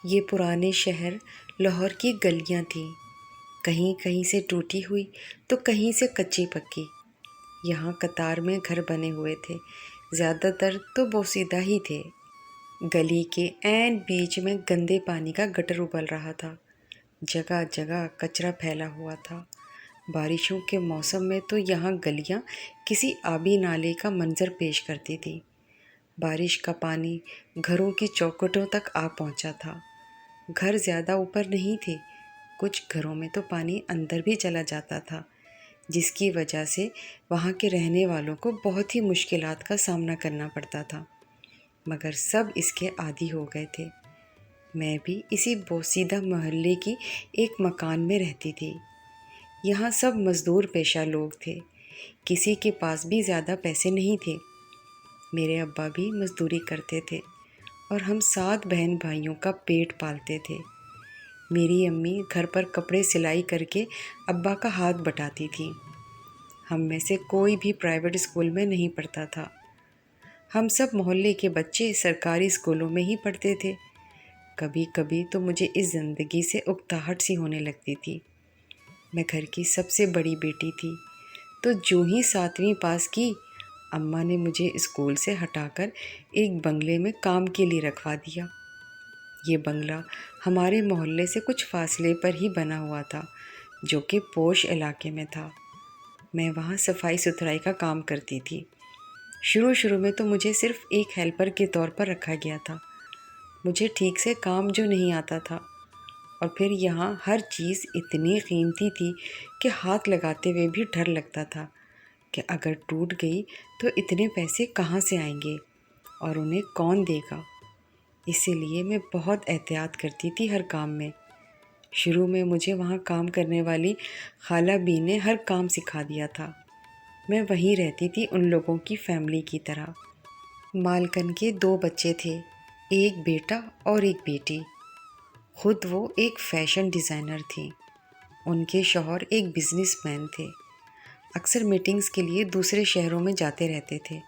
یہ پرانے شہر لاہور کی گلیاں تھیں، کہیں کہیں سے ٹوٹی ہوئی تو کہیں سے کچی پکی۔ یہاں قطار میں گھر بنے ہوئے تھے، زیادہ تر تو بوسیدہ ہی تھے۔ گلی کے عین بیچ میں گندے پانی کا گٹر ابل رہا تھا، جگہ جگہ کچرا پھیلا ہوا تھا۔ بارشوں کے موسم میں تو یہاں گلیاں کسی آبی نالے کا منظر پیش کرتی تھی۔ بارش کا پانی گھروں کی چوکھٹوں تک آ پہنچا تھا۔ گھر زیادہ اوپر نہیں تھے، کچھ گھروں میں تو پانی اندر بھی چلا جاتا تھا، جس کی وجہ سے وہاں کے رہنے والوں کو بہت ہی مشکلات کا سامنا کرنا پڑتا تھا، مگر سب اس کے عادی ہو گئے تھے۔ میں بھی اسی بوسیدہ محلے کی ایک مکان میں رہتی تھی۔ یہاں سب مزدور پیشہ لوگ تھے، کسی کے پاس بھی زیادہ پیسے نہیں تھے۔ میرے ابا بھی مزدوری کرتے تھے اور ہم 7 بہن بھائیوں کا پیٹ پالتے تھے۔ میری امی گھر پر کپڑے سلائی کر کے ابا کا ہاتھ بٹاتی تھی۔ ہم میں سے کوئی بھی پرائیویٹ اسکول میں نہیں پڑھتا تھا۔ ہم سب محلے کے بچے سرکاری اسکولوں میں ہی پڑھتے تھے۔ کبھی کبھی تو مجھے اس زندگی سے اکتاہٹ سی ہونے لگتی تھی۔ میں گھر کی سب سے بڑی بیٹی تھی، تو جو ہی 7ویں پاس کی، اماں نے مجھے اسکول سے ہٹا کر ایک بنگلے میں کام کے لیے رکھوا دیا۔ یہ بنگلہ ہمارے محلے سے کچھ فاصلے پر ہی بنا ہوا تھا، جو کہ پوش علاقے میں تھا۔ میں وہاں صفائی ستھرائی کا کام کرتی تھی۔ شروع میں تو مجھے صرف ایک ہیلپر کے طور پر رکھا گیا تھا۔ مجھے ٹھیک سے کام جو نہیں آتا تھا، اور پھر یہاں ہر چیز اتنی قیمتی تھی کہ ہاتھ لگاتے ہوئے بھی ڈر لگتا تھا کہ اگر ٹوٹ گئی تو اتنے پیسے کہاں سے آئیں گے اور انہیں کون دے گا۔ اسی لیے میں بہت احتیاط کرتی تھی ہر کام میں۔ شروع میں مجھے وہاں کام کرنے والی خالہ بی نے ہر کام سکھا دیا تھا۔ میں وہیں رہتی تھی ان لوگوں کی فیملی کی طرح۔ مالکن کے 2 بچے تھے، ایک بیٹا اور ایک بیٹی۔ خود وہ ایک فیشن ڈیزائنر تھیں۔ ان کے شوہر ایک بزنس مین تھے، اکثر میٹنگز کے لیے دوسرے شہروں میں جاتے رہتے تھے۔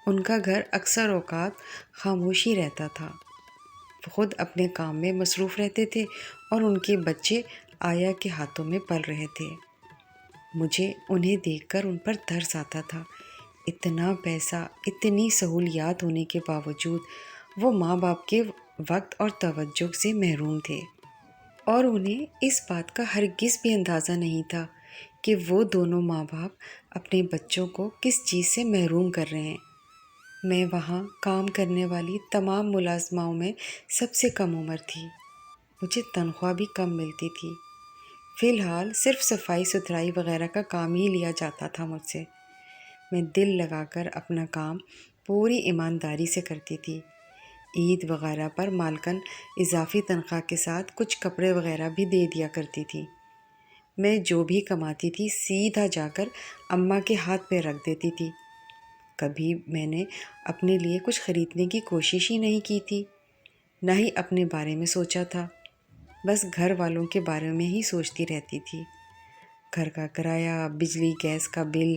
ان کا گھر اکثر اوقات خاموش ہی رہتا تھا۔ وہ خود اپنے کام میں مصروف رہتے تھے اور ان کے بچے آیا کے ہاتھوں میں پل رہے تھے۔ مجھے انہیں دیکھ کر ان پر ترس آتا تھا۔ اتنا پیسہ، اتنی سہولیات ہونے کے باوجود وہ ماں باپ کے وقت اور توجہ سے محروم تھے، اور انہیں اس بات کا ہرگز بھی اندازہ نہیں تھا کہ وہ دونوں ماں باپ اپنے بچوں کو کس چیز سے محروم کر رہے ہیں۔ میں وہاں کام کرنے والی تمام ملازماؤں میں سب سے کم عمر تھی۔ مجھے تنخواہ بھی کم ملتی تھی۔ فی الحال صرف صفائی ستھرائی وغیرہ کا کام ہی لیا جاتا تھا مجھ سے۔ میں دل لگا کر اپنا کام پوری ایمانداری سے کرتی تھی۔ عید وغیرہ پر مالکن اضافی تنخواہ کے ساتھ کچھ کپڑے وغیرہ بھی دے دیا کرتی تھی۔ میں جو بھی کماتی تھی سیدھا جا کر اماں کے ہاتھ پہ رکھ دیتی تھی۔ کبھی میں نے اپنے لیے کچھ خریدنے کی کوشش ہی نہیں کی تھی، نہ ہی اپنے بارے میں سوچا تھا۔ بس گھر والوں کے بارے میں ہی سوچتی رہتی تھی۔ گھر کا کرایہ، بجلی گیس کا بل،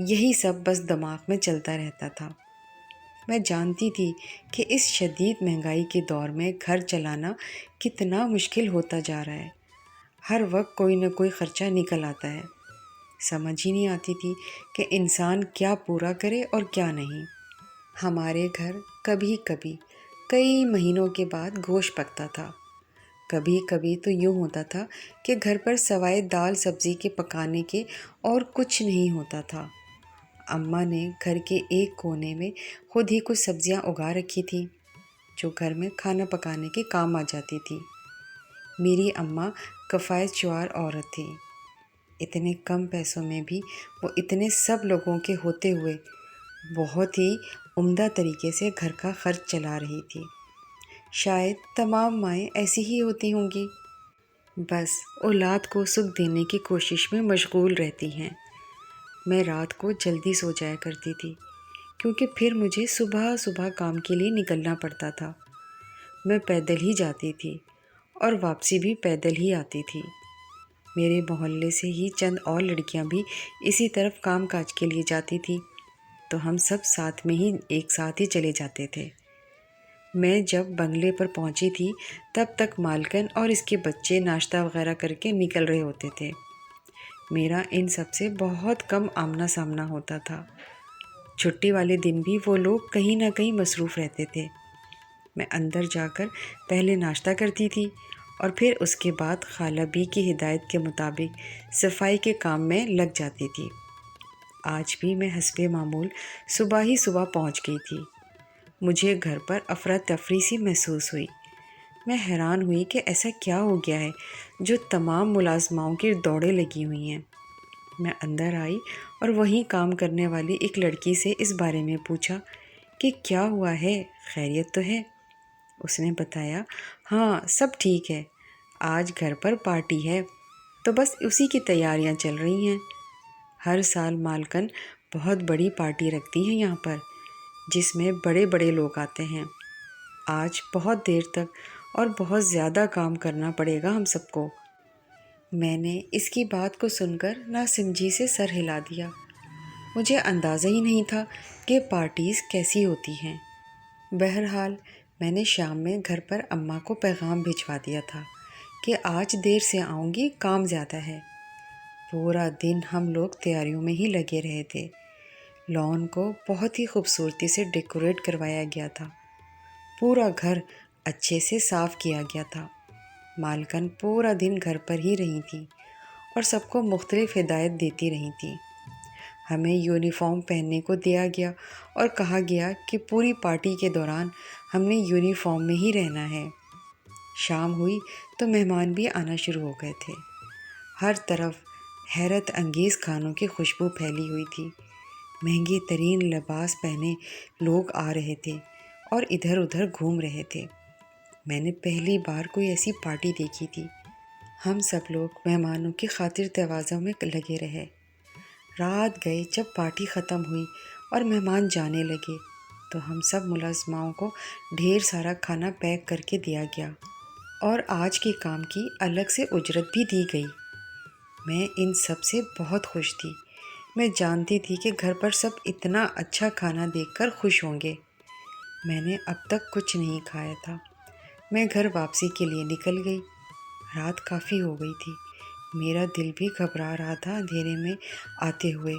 یہی سب بس دماغ میں چلتا رہتا تھا۔ میں جانتی تھی کہ اس شدید مہنگائی کے دور میں گھر چلانا کتنا مشکل ہوتا جا رہا ہے۔ ہر وقت کوئی نہ کوئی خرچہ نکل آتا ہے۔ سمجھ ہی نہیں آتی تھی کہ انسان کیا پورا کرے اور کیا نہیں۔ ہمارے گھر کبھی کبھی کئی مہینوں کے بعد گوشت پکتا تھا۔ کبھی کبھی تو یوں ہوتا تھا کہ گھر پر سوائے دال سبزی کے پکانے کے اور کچھ نہیں ہوتا تھا۔ اماں نے گھر کے ایک کونے میں خود ہی کچھ سبزیاں اگا رکھی تھیں، جو گھر میں کھانا پکانے کے کام آ جاتی تھی۔ میری اماں کفایت شعار عورت تھی۔ اتنے کم پیسوں میں بھی وہ اتنے سب لوگوں کے ہوتے ہوئے بہت ہی عمدہ طریقے سے گھر کا خرچ چلا رہی تھی۔ شاید تمام مائیں ایسی ہی ہوتی ہوں گی، بس اولاد کو سکھ دینے کی کوشش میں مشغول رہتی ہیں۔ میں رات کو جلدی سو جایا کرتی تھی، کیونکہ پھر مجھے صبح کام کے لیے نکلنا پڑتا تھا۔ میں پیدل ہی جاتی تھی اور واپسی بھی پیدل ہی آتی تھی۔ میرے محلے سے ہی چند اور لڑکیاں بھی اسی طرف کام کاج کے لیے جاتی تھیں، تو ہم سب ساتھ میں ہی ایک ساتھ ہی چلے جاتے تھے۔ میں جب بنگلے پر پہنچی تھی تب تک مالکن اور اس کے بچے ناشتہ وغیرہ کر کے نکل رہے ہوتے تھے۔ میرا ان سب سے بہت کم آمنا سامنا ہوتا تھا۔ چھٹی والے دن بھی وہ لوگ کہیں نہ کہیں مصروف رہتے تھے۔ میں اندر جا کر پہلے ناشتہ کرتی تھی اور پھر اس کے بعد خالہ بی کی ہدایت کے مطابق صفائی کے کام میں لگ جاتی تھی۔ آج بھی میں حسب معمول صبح ہی صبح پہنچ گئی تھی۔ مجھے گھر پر افراتفری سی محسوس ہوئی۔ میں حیران ہوئی کہ ایسا کیا ہو گیا ہے جو تمام ملازماؤں کی دوڑیں لگی ہوئی ہیں۔ میں اندر آئی اور وہیں کام کرنے والی ایک لڑکی سے اس بارے میں پوچھا کہ کیا ہوا ہے، خیریت تو ہے؟ اس نے بتایا، ہاں سب ٹھیک ہے، آج گھر پر پارٹی ہے تو بس اسی کی تیاریاں چل رہی ہیں۔ ہر سال مالکن بہت بڑی پارٹی رکھتی ہیں یہاں پر، جس میں بڑے بڑے لوگ آتے ہیں۔ آج بہت دیر تک اور بہت زیادہ کام کرنا پڑے گا ہم سب کو۔ میں نے اس کی بات کو سن کر ناسمجھی سے سر ہلا دیا۔ مجھے اندازہ ہی نہیں تھا کہ پارٹیز کیسی ہوتی ہیں۔ بہرحال میں نے شام میں گھر پر اماں کو پیغام بھجوا دیا تھا کہ آج دیر سے آؤں گی، کام زیادہ ہے۔ پورا دن ہم لوگ تیاریوں میں ہی لگے رہے تھے۔ لان کو بہت ہی خوبصورتی سے ڈیکوریٹ کروایا گیا تھا۔ پورا گھر اچھے سے صاف کیا گیا تھا۔ مالکن پورا دن گھر پر ہی رہی تھیں اور سب کو مختلف ہدایت دیتی رہی تھیں۔ ہمیں یونیفارم پہننے کو دیا گیا اور کہا گیا کہ پوری پارٹی کے دوران ہم نے یونیفارم میں ہی رہنا ہے۔ شام ہوئی تو مہمان بھی آنا شروع ہو گئے تھے۔ ہر طرف حیرت انگیز کھانوں کی خوشبو پھیلی ہوئی تھی۔ مہنگی ترین لباس پہنے لوگ آ رہے تھے اور ادھر ادھر گھوم رہے تھے۔ میں نے پہلی بار کوئی ایسی پارٹی دیکھی تھی۔ ہم سب لوگ مہمانوں کی خاطر تواضع میں لگے رہے۔ رات گئی جب پارٹی ختم ہوئی اور مہمان جانے لگے تو ہم سب ملازماؤں کو ڈھیر سارا کھانا پیک کر کے دیا گیا اور آج کے کام کی الگ سے اجرت بھی دی گئی۔ میں ان سب سے بہت خوش تھی۔ میں جانتی تھی کہ گھر پر سب اتنا اچھا کھانا دیکھ کر خوش ہوں گے۔ میں نے اب تک کچھ نہیں کھایا تھا۔ میں گھر واپسی کے لیے نکل گئی۔ رات کافی ہو گئی تھی۔ میرا دل بھی گھبرا رہا تھا اندھیرے میں آتے ہوئے،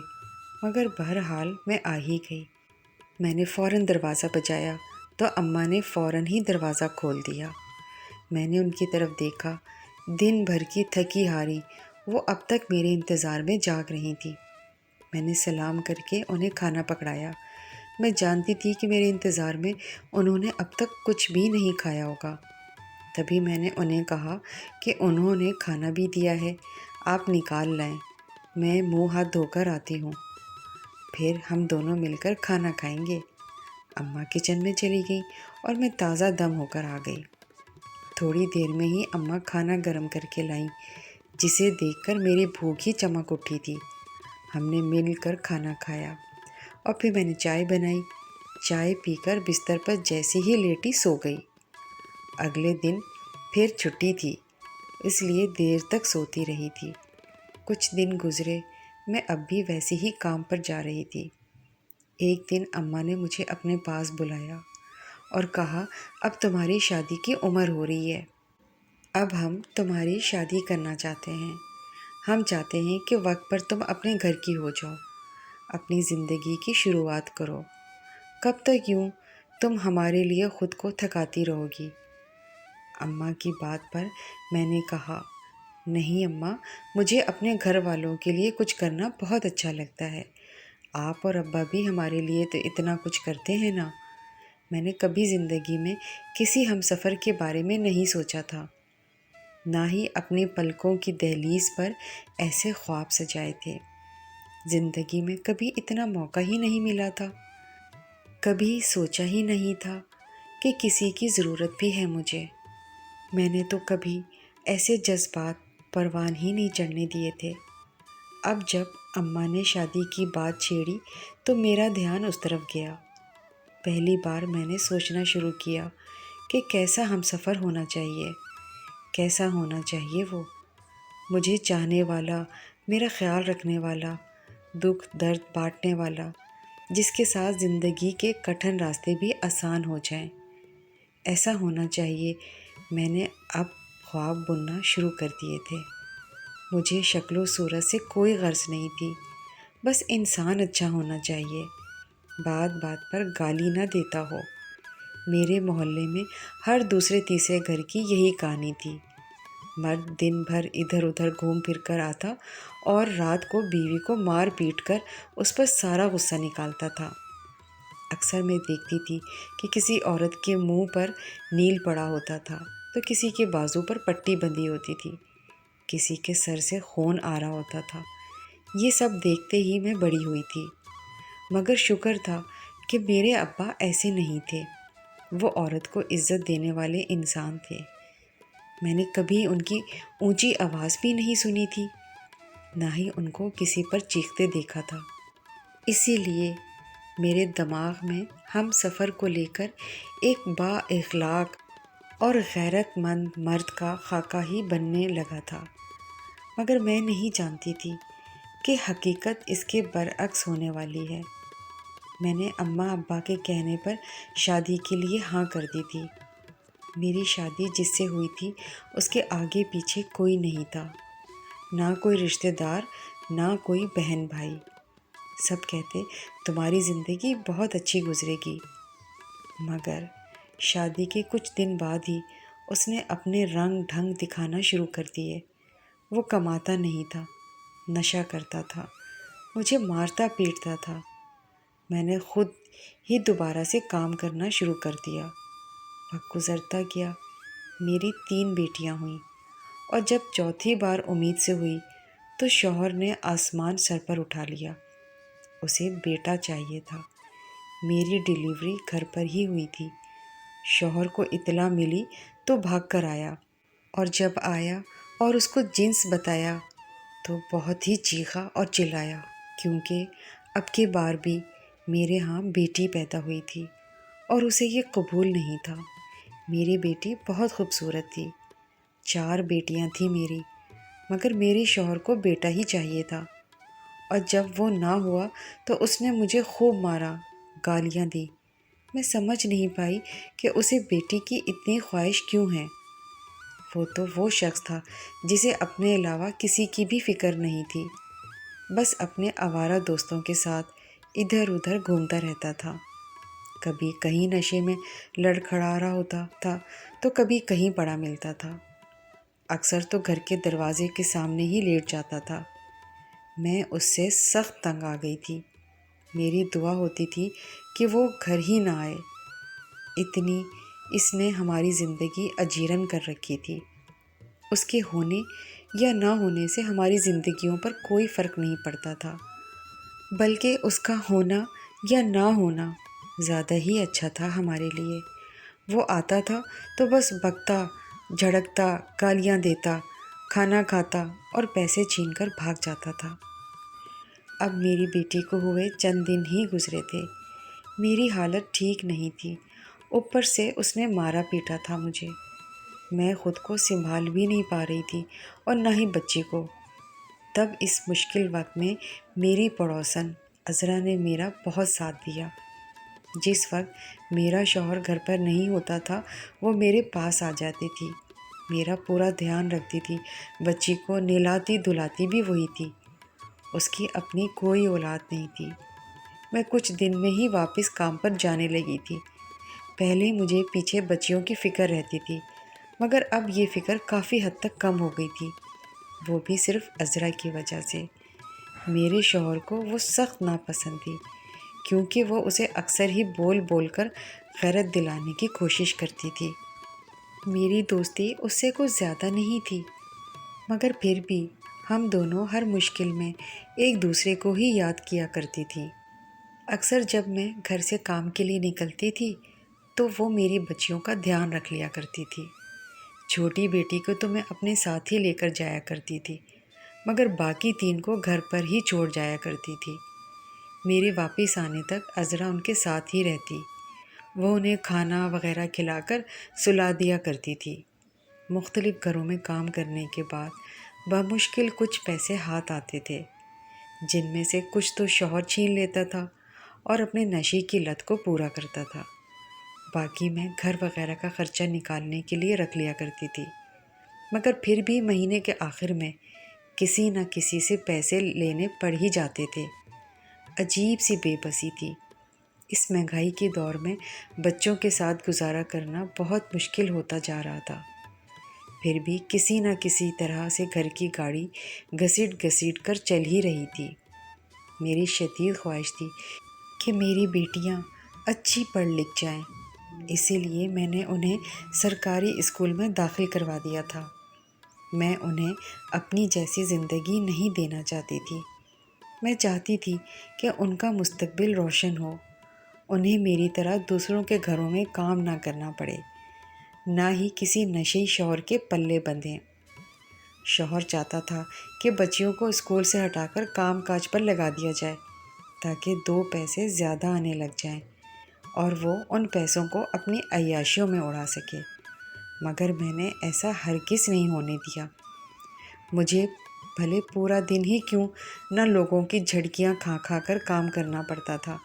مگر بہرحال میں آ ہی گئی۔ میں نے فوراً دروازہ بجایا تو اماں نے فوراً ہی دروازہ کھول دیا۔ میں نے ان کی طرف دیکھا۔ دن بھر کی تھکی ہاری وہ اب تک میرے انتظار میں جاگ رہی تھی۔ میں نے سلام کر کے انہیں کھانا پکڑایا۔ میں جانتی تھی کہ میرے انتظار میں انہوں نے اب تک کچھ بھی نہیں کھایا ہوگا۔ تبھی میں نے انہیں کہا کہ انہوں نے کھانا بھی دیا ہے، آپ نکال لائیں، میں منہ ہاتھ دھو کر آتی ہوں، پھر ہم دونوں مل کر کھانا کھائیں گے۔ اماں کچن میں چلی گئیں اور میں تازہ دم ہو کر آ گئی۔ تھوڑی دیر میں ہی اماں کھانا گرم کر کے لائیں، جسے دیکھ کر میری بھوک ہی چمک اٹھی تھی۔ ہم نے مل کر کھانا کھایا اور پھر میں نے چائے بنائی۔ چائے پی کر بستر پر جیسے ہی لیٹی سو گئی۔ اگلے دن پھر چھٹی تھی، اس لیے دیر تک سوتی رہی تھی۔ کچھ دن گزرے، میں اب بھی ویسے ہی کام پر جا رہی تھی۔ ایک دن اماں نے مجھے اپنے پاس بلایا اور کہا، اب تمہاری شادی کی عمر ہو رہی ہے، اب ہم تمہاری شادی کرنا چاہتے ہیں۔ ہم چاہتے ہیں کہ وقت پر تم اپنے گھر کی ہو جاؤ، اپنی زندگی کی شروعات کرو۔ کب تک یوں تم ہمارے لیے خود کو تھکاتی رہو گی؟ اماں کی بات پر میں نے کہا، نہیں اماں، مجھے اپنے گھر والوں کے لیے کچھ کرنا بہت اچھا لگتا ہے۔ آپ اور ابا بھی ہمارے لیے تو اتنا کچھ کرتے ہیں نا۔ میں نے کبھی زندگی میں کسی ہم سفر کے بارے میں نہیں سوچا تھا، نہ ہی اپنی پلکوں کی دہلیز پر ایسے خواب سجائے تھے۔ زندگی میں کبھی اتنا موقع ہی نہیں ملا تھا، کبھی سوچا ہی نہیں تھا کہ کسی کی ضرورت بھی ہے مجھے۔ میں نے تو کبھی ایسے جذبات پروان ہی نہیں چڑھنے دیے تھے۔ اب جب اماں نے شادی کی بات چھیڑی تو میرا دھیان اس طرف گیا۔ پہلی بار میں نے سوچنا شروع کیا کہ کیسا ہم سفر ہونا چاہیے، کیسا ہونا چاہیے وہ، مجھے چاہنے والا، میرا خیال رکھنے والا، دکھ درد بانٹنے والا، جس کے ساتھ زندگی کے کٹھن راستے بھی آسان ہو جائیں۔ ایسا ہونا چاہیے۔ میں نے اب خواب بننا شروع کر دیے تھے۔ مجھے شکل و صورت سے کوئی غرض نہیں تھی، بس انسان اچھا ہونا چاہیے، بات بات پر گالی نہ دیتا ہو۔ میرے محلے میں ہر دوسرے تیسرے گھر کی یہی کہانی تھی۔ مرد دن بھر ادھر ادھر گھوم پھر کر آتا اور رات کو بیوی کو مار پیٹ کر اس پر سارا غصہ نکالتا تھا۔ اکثر میں دیکھتی تھی کہ کسی عورت کے منہ پر نیل پڑا ہوتا تھا تو کسی کے بازو پر پٹی بندھی ہوتی تھی، کسی کے سر سے خون آ رہا ہوتا تھا۔ یہ سب دیکھتے ہی میں بڑی ہوئی تھی، مگر شکر تھا کہ میرے ابا ایسے نہیں تھے۔ وہ عورت کو عزت دینے والے انسان تھے۔ میں نے کبھی ان کی اونچی آواز بھی نہیں سنی تھی، نہ ہی ان کو کسی پر چیختے دیکھا تھا۔ اسی لیے میرے دماغ میں ہم سفر کو لے کر ایک با اخلاق اور غیرت مند مرد کا خاکہ ہی بننے لگا تھا، مگر میں نہیں جانتی تھی کہ حقیقت اس کے برعکس ہونے والی ہے۔ میں نے اماں ابا کے کہنے پر شادی کے لیے ہاں کر دی تھی۔ میری شادی جس سے ہوئی تھی اس کے آگے پیچھے کوئی نہیں تھا، نہ کوئی رشتہ دار، نہ کوئی بہن بھائی۔ سب کہتے تمہاری زندگی بہت اچھی گزرے گی، مگر شادی کے کچھ دن بعد ہی اس نے اپنے رنگ ڈھنگ دکھانا شروع کر دیے۔ وہ کماتا نہیں تھا، نشہ کرتا تھا، مجھے مارتا پیٹتا تھا۔ میں نے خود ہی دوبارہ سے کام کرنا شروع کر دیا۔ وقت گزرتا گیا، میری 3 بیٹیاں ہوئیں، اور جب چوتھی بار امید سے ہوئی تو شوہر نے آسمان سر پر اٹھا لیا۔ اسے بیٹا چاہیے تھا۔ میری ڈیلیوری گھر پر ہی ہوئی تھی۔ شوہر کو اطلاع ملی تو بھاگ کر آیا، اور جب آیا اور اس کو جنس بتایا تو بہت ہی چیخا اور چلایا، کیونکہ اب کی بار بھی میرے ہاں بیٹی پیدا ہوئی تھی اور اسے یہ قبول نہیں تھا۔ میری بیٹی بہت خوبصورت تھی۔ 4 بیٹیاں تھیں میری، مگر میرے شوہر کو بیٹا ہی چاہیے تھا، اور جب وہ نہ ہوا تو اس نے مجھے خوب مارا، گالیاں دی۔ میں سمجھ نہیں پائی کہ اسے بیٹی کی اتنی خواہش کیوں ہے۔ وہ تو وہ شخص تھا جسے اپنے علاوہ کسی کی بھی فکر نہیں تھی، بس اپنے آوارہ دوستوں کے ساتھ ادھر ادھر گھومتا رہتا تھا۔ کبھی کہیں نشے میں لڑکھڑا رہا ہوتا تھا تو کبھی کہیں پڑا ملتا تھا۔ اکثر تو گھر کے دروازے کے سامنے ہی لیٹ جاتا تھا۔ میں اس سے سخت تنگ آ گئی تھی۔ میری دعا ہوتی تھی کہ وہ گھر ہی نہ آئے، اتنی اس نے ہماری زندگی اجیرن کر رکھی تھی۔ اس کے ہونے یا نہ ہونے سے ہماری زندگیوں پر کوئی فرق نہیں پڑتا تھا، بلکہ اس کا ہونا یا نہ ہونا زیادہ ہی اچھا تھا ہمارے لیے۔ وہ آتا تھا تو بس بکتا، جھڑکتا، گالیاں دیتا، کھانا کھاتا اور پیسے چھین کر بھاگ جاتا تھا۔ اب میری بیٹی کو ہوئے چند دن ہی گزرے تھے۔ میری حالت ٹھیک نہیں تھی، اوپر سے اس نے مارا پیٹا تھا مجھے۔ میں خود کو سنبھال بھی نہیں پا رہی تھی اور نہ ہی بچی کو۔ تب اس مشکل وقت میں میری پڑوسن عذرا نے میرا بہت ساتھ دیا۔ جس وقت میرا شوہر گھر پر نہیں ہوتا تھا وہ میرے پاس آ جاتی تھی، میرا پورا دھیان رکھتی تھی۔ بچی کو نہلاتی دھلاتی بھی وہی تھی۔ اس کی اپنی کوئی اولاد نہیں تھی۔ میں کچھ دن میں ہی واپس کام پر جانے لگی تھی۔ پہلے مجھے پیچھے بچیوں کی فکر رہتی تھی، مگر اب یہ فکر کافی حد تک کم ہو گئی تھی، وہ بھی صرف عذرا کی وجہ سے۔ میرے شوہر کو وہ سخت ناپسند تھی، کیونکہ وہ اسے اکثر ہی بول بول کر غیرت دلانے کی کوشش کرتی تھی۔ میری دوستی اس سے کچھ زیادہ نہیں تھی، مگر پھر بھی ہم دونوں ہر مشکل میں ایک دوسرے کو ہی یاد کیا کرتی تھی۔ اکثر جب میں گھر سے کام کے لیے نکلتی تھی تو وہ میری بچیوں کا دھیان رکھ لیا کرتی تھی۔ چھوٹی بیٹی کو تو میں اپنے ساتھ ہی لے کر جایا کرتی تھی، مگر باقی 3 کو گھر پر ہی چھوڑ جایا کرتی تھی۔ میرے واپس آنے تک عذرا ان کے ساتھ ہی رہتی۔ وہ انہیں کھانا وغیرہ کھلا کر سلا دیا کرتی تھی۔ مختلف گھروں میں کام کرنے کے بعد بمشکل کچھ پیسے ہاتھ آتے تھے، جن میں سے کچھ تو شوہر چھین لیتا تھا اور اپنے نشے کی لت کو پورا کرتا تھا۔ باقی میں گھر وغیرہ کا خرچہ نکالنے کے لیے رکھ لیا کرتی تھی، مگر پھر بھی مہینے کے آخر میں کسی نہ کسی سے پیسے لینے پڑ ہی جاتے تھے۔ عجیب سی بے بسی تھی۔ اس مہنگائی کے دور میں بچوں کے ساتھ گزارا کرنا بہت مشکل ہوتا جا رہا تھا، پھر بھی کسی نہ کسی طرح سے گھر کی گاڑی گھسیٹ گھسیٹ کر چل ہی رہی تھی۔ میری شدید خواہش تھی کہ میری بیٹیاں اچھی پڑھ لکھ جائیں، اسی لیے میں نے انہیں سرکاری اسکول میں داخل کروا دیا تھا۔ میں انہیں اپنی جیسی زندگی نہیں دینا چاہتی تھی۔ میں چاہتی تھی کہ ان کا مستقبل روشن ہو، انہیں میری طرح دوسروں کے گھروں میں کام نہ کرنا پڑے، نہ ہی کسی نشئی شوہر کے پلے بندھیں۔ شوہر چاہتا تھا کہ بچیوں کو اسکول سے ہٹا کر کام کاج پر لگا دیا جائے تاکہ 2 پیسے زیادہ آنے لگ جائیں اور وہ ان پیسوں کو اپنی عیاشیوں میں اڑا سکے، مگر میں نے ایسا ہرگز نہیں ہونے دیا۔ مجھے بھلے پورا دن ہی کیوں نہ لوگوں کی جھڑکیاں کھا کھا کر کام کرنا پڑتا تھا،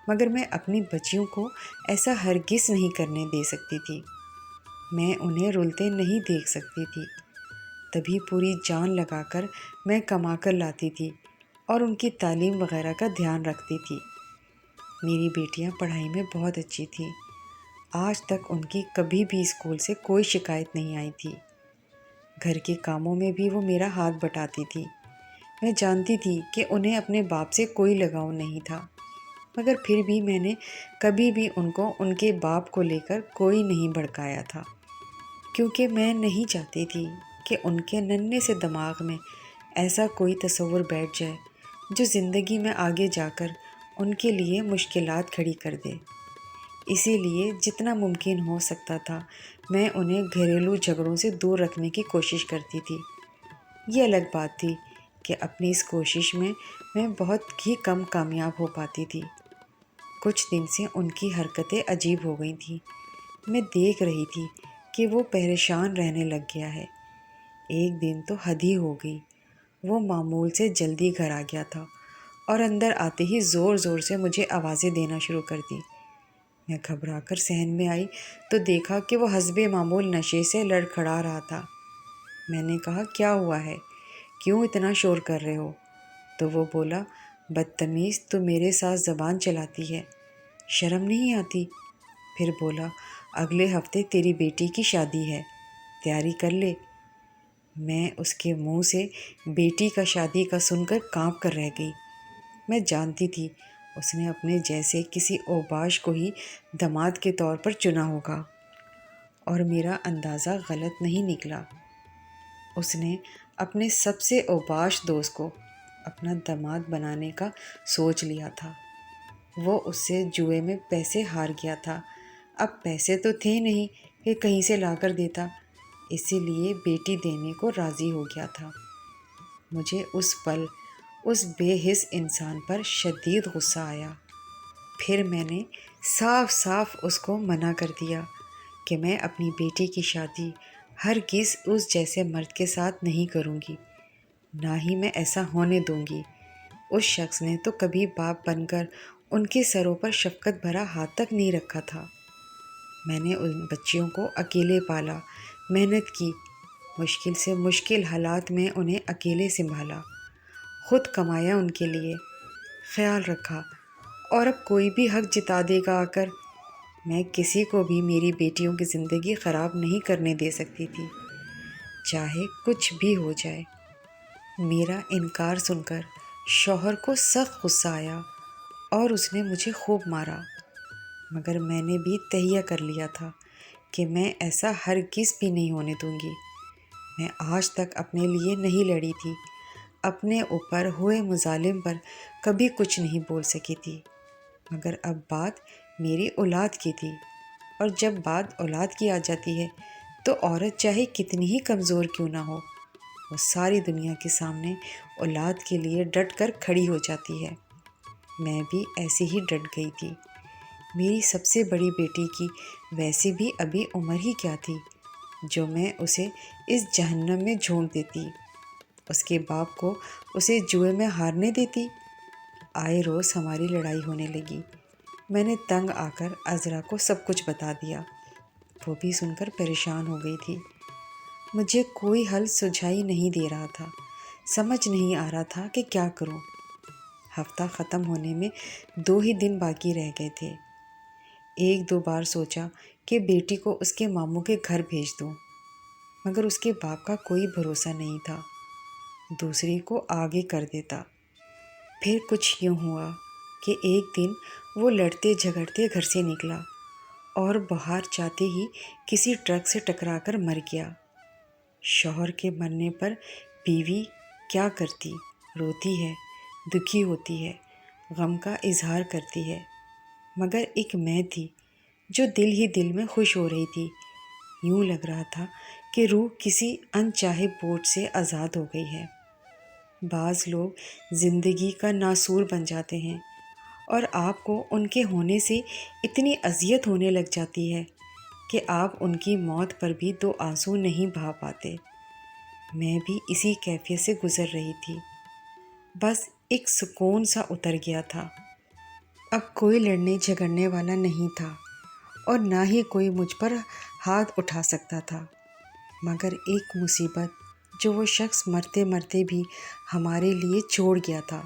مگر میں اپنی بچیوں کو ایسا ہرگز نہیں کرنے دے سکتی تھی۔ میں انہیں رلتے نہیں دیکھ سکتی تھی، تبھی پوری جان لگا کر میں کما کر لاتی تھی اور ان کی تعلیم وغیرہ کا دھیان رکھتی تھی۔ میری بیٹیاں پڑھائی میں بہت اچھی تھیں، آج تک ان کی کبھی بھی اسکول سے کوئی شکایت نہیں آئی تھی۔ گھر کے کاموں میں بھی وہ میرا ہاتھ بٹاتی تھی۔ میں جانتی تھی کہ انہیں اپنے باپ سے کوئی لگاؤ نہیں تھا، مگر پھر بھی میں نے کبھی بھی ان کو ان کے باپ کو لے کر کوئی نہیں بھڑکایا تھا، کیونکہ میں نہیں چاہتی تھی کہ ان کے ننھے سے دماغ میں ایسا کوئی تصور بیٹھ جائے جو زندگی میں آگے جا کر ان کے لیے مشکلات کھڑی کر دے۔ اسی لیے جتنا ممکن ہو سکتا تھا میں انہیں گھریلو جھگڑوں سے دور رکھنے کی کوشش کرتی تھی۔ یہ الگ بات تھی کہ اپنی اس کوشش میں میں بہت ہی کم کامیاب ہو پاتی تھی۔ کچھ دن سے ان کی حرکتیں عجیب ہو گئی تھیں۔ میں دیکھ رہی تھی کہ وہ پریشان رہنے لگ گیا ہے۔ ایک دن تو حد ہی ہو گئی، وہ معمول سے جلدی گھر آ گیا تھا اور اندر آتے ہی زور زور سے مجھے آوازیں دینا شروع کر دی۔ میں گھبرا کر صحن میں آئی تو دیکھا کہ وہ حسب معمول نشے سے لڑکھڑا رہا تھا۔ میں نے کہا، کیا ہوا ہے؟ کیوں اتنا شور کر رہے ہو؟ تو وہ بولا، بدتمیز، تو میرے ساتھ زبان چلاتی ہے، شرم نہیں آتی؟ پھر بولا، اگلے ہفتے تیری بیٹی کی شادی ہے، تیاری کر لے۔ میں اس کے منہ سے بیٹی کا شادی کا سن کر کانپ کر رہ گئی۔ میں جانتی تھی اس نے اپنے جیسے کسی اوباش کو ہی داماد کے طور پر چنا ہوگا، اور میرا اندازہ غلط نہیں نکلا۔ اس نے اپنے سب سے اوباش دوست کو اپنا داماد بنانے کا سوچ لیا تھا۔ وہ اس سے جوئے میں پیسے ہار گیا تھا، اب پیسے تو تھے نہیں کہ کہیں سے لا کر دیتا، اسی لیے بیٹی دینے کو راضی ہو گیا تھا۔ مجھے اس پل اس بے حس انسان پر شدید غصہ آیا۔ پھر میں نے صاف صاف اس کو منع کر دیا کہ میں اپنی بیٹی کی شادی ہرگز اس جیسے مرد کے ساتھ نہیں کروں گی، نہ ہی میں ایسا ہونے دوں گی۔ اس شخص نے تو کبھی باپ بن کر ان کے سروں پر شفقت بھرا ہاتھ تک نہیں رکھا تھا۔ میں نے ان بچیوں کو اکیلے پالا، محنت کی، مشکل سے مشکل حالات میں انہیں اکیلے سنبھالا، خود کمایا ان کے لیے، خیال رکھا، اور اب کوئی بھی حق جتا دے گا آ کر۔ میں کسی کو بھی میری بیٹیوں کی زندگی خراب نہیں کرنے دے سکتی تھی، چاہے کچھ بھی ہو جائے۔ میرا انکار سن کر شوہر کو سخت غصہ آیا اور اس نے مجھے خوب مارا، مگر میں نے بھی تہیہ کر لیا تھا کہ میں ایسا ہرگز بھی نہیں ہونے دوں گی۔ میں آج تک اپنے لیے نہیں لڑی تھی، اپنے اوپر ہوئے مظالم پر کبھی کچھ نہیں بول سکی تھی، مگر اب بات میری اولاد کی تھی، اور جب بات اولاد کی آ جاتی ہے تو عورت چاہے کتنی ہی کمزور کیوں نہ ہو، وہ ساری دنیا کے سامنے اولاد کے لیے ڈٹ کر کھڑی ہو جاتی ہے۔ میں بھی ایسے ہی ڈٹ گئی تھی۔ میری سب سے بڑی بیٹی کی ویسے بھی ابھی عمر ہی کیا تھی جو میں اسے اس جہنم میں جھونک دیتی، اس کے باپ کو اسے جوئے میں ہارنے دیتی۔ آئے روز ہماری لڑائی ہونے لگی۔ میں نے تنگ آ کر عذرا کو سب کچھ بتا دیا۔ وہ بھی سن کر پریشان ہو گئی تھی۔ مجھے کوئی حل سجھائی نہیں دے رہا تھا، سمجھ نہیں آ رہا تھا کہ کیا کروں۔ ہفتہ ختم ہونے میں 2 ہی دن باقی رہ گئے تھے۔ 1-2 بار سوچا کہ بیٹی کو اس کے ماموں کے گھر بھیج دوں، مگر اس کے باپ کا کوئی بھروسہ نہیں تھا، دوسری کو آگے کر دیتا۔ پھر کچھ یوں ہوا کہ ایک دن وہ لڑتے جھگڑتے گھر سے نکلا اور باہر جاتے ہی کسی ٹرک سے ٹکرا کر مر گیا۔ شوہر کے مرنے پر بیوی کیا کرتی؟ روتی ہے، دکھی ہوتی ہے، غم کا اظہار کرتی ہے، مگر ایک میں تھی جو دل ہی دل میں خوش ہو رہی تھی۔ یوں لگ رہا تھا کہ روح کسی انچاہے بوجھ سے آزاد ہو گئی ہے۔ بعض لوگ زندگی کا ناسور بن جاتے ہیں اور آپ کو ان کے ہونے سے اتنی اذیت ہونے لگ جاتی ہے کہ آپ ان کی موت پر بھی 2 آنسو نہیں بہا پاتے۔ میں بھی اسی کیفیت سے گزر رہی تھی، بس ایک سکون سا اتر گیا تھا۔ اب کوئی لڑنے جھگڑنے والا نہیں تھا اور نہ ہی کوئی مجھ پر ہاتھ اٹھا سکتا تھا، مگر ایک مصیبت جو وہ شخص مرتے مرتے بھی ہمارے لیے چھوڑ گیا تھا،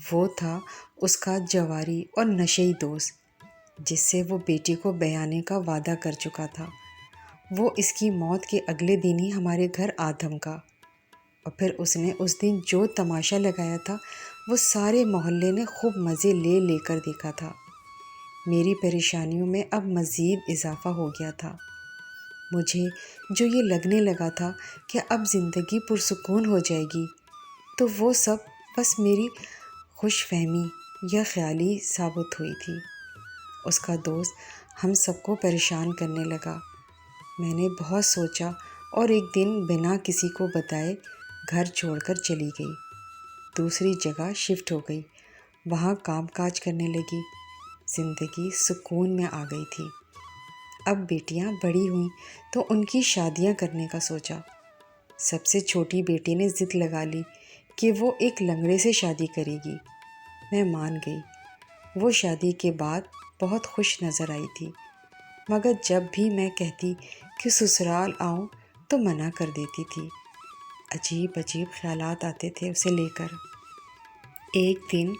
وہ تھا اس کا جواری اور نشئی دوست، جس سے وہ بیٹی کو بیانے کا وعدہ کر چکا تھا۔ وہ اس کی موت کے اگلے دن ہی ہمارے گھر آ دھمکا، اور پھر اس نے اس دن جو تماشا لگایا تھا وہ سارے محلے نے خوب مزے لے لے کر دیکھا تھا۔ میری پریشانیوں میں اب مزید اضافہ ہو گیا تھا۔ مجھے جو یہ لگنے لگا تھا کہ اب زندگی پرسکون ہو جائے گی، تو وہ سب بس میری خوش فہمی یا خیالی ثابت ہوئی تھی۔ اس کا دوست ہم سب کو پریشان کرنے لگا۔ میں نے بہت سوچا اور ایک دن بنا کسی کو بتائے گھر چھوڑ کر چلی گئی، دوسری جگہ شفٹ ہو گئی، وہاں کام کاج کرنے لگی، زندگی سکون میں آ گئی تھی۔ اب بیٹیاں بڑی ہوئیں تو ان کی شادیاں کرنے کا سوچا۔ سب سے چھوٹی بیٹی نے ضد لگا لی کہ وہ ایک لنگڑے سے شادی کرے گی۔ میں مان گئی۔ وہ شادی کے بعد بہت خوش نظر آئی تھی، مگر جب بھی میں کہتی کہ سسرال آؤں تو منع کر دیتی تھی۔ عجیب عجیب خیالات آتے تھے اسے لے کر۔ ایک دن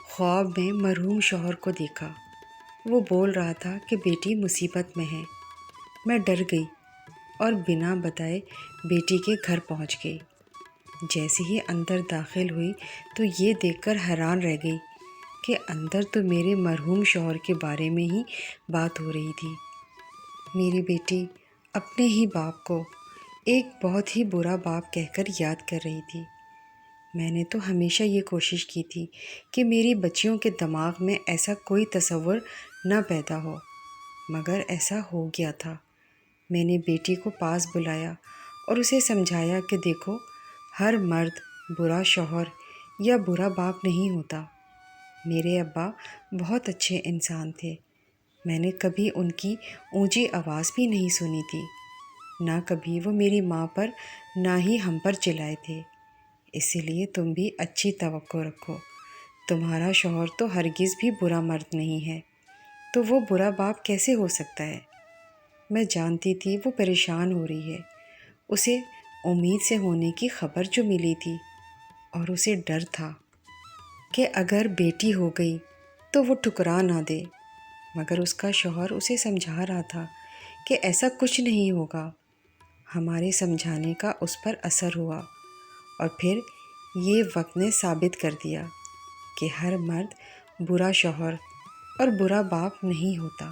خواب میں مرحوم شوہر کو دیکھا، وہ بول رہا تھا کہ بیٹی مصیبت میں ہے۔ میں ڈر گئی اور بنا بتائے بیٹی کے گھر پہنچ گئی۔ جیسے ہی اندر داخل ہوئی تو یہ دیکھ کر حیران رہ گئی کہ اندر تو میرے مرحوم شوہر کے بارے میں ہی بات ہو رہی تھی۔ میری بیٹی اپنے ہی باپ کو ایک بہت ہی برا باپ کہہ کر یاد کر رہی تھی۔ میں نے تو ہمیشہ یہ کوشش کی تھی کہ میری بچیوں کے دماغ میں ایسا کوئی تصور نہ پیدا ہو، مگر ایسا ہو گیا تھا۔ میں نے بیٹی کو پاس بلایا اور اسے سمجھایا کہ دیکھو، ہر مرد برا شوہر یا برا باپ نہیں ہوتا۔ میرے ابا بہت اچھے انسان تھے، میں نے کبھی ان کی اونچی آواز بھی نہیں سنی تھی، نہ کبھی وہ میری ماں پر نہ ہی ہم پر چلائے تھے۔ اسی لیے تم بھی اچھی توقع رکھو، تمہارا شوہر تو ہرگز بھی برا مرد نہیں ہے، تو وہ برا باپ کیسے ہو سکتا ہے؟ میں جانتی تھی وہ پریشان ہو رہی ہے، اسے امید سے ہونے کی خبر جو ملی تھی، اور اسے ڈر تھا کہ اگر بیٹی ہو گئی تو وہ ٹھکرا نہ دے، مگر اس کا شوہر اسے سمجھا رہا تھا کہ ایسا کچھ نہیں ہوگا۔ ہمارے سمجھانے کا اس پر اثر ہوا، اور پھر یہ وقت نے ثابت کر دیا کہ ہر مرد برا شوہر اور برا باپ نہیں ہوتا۔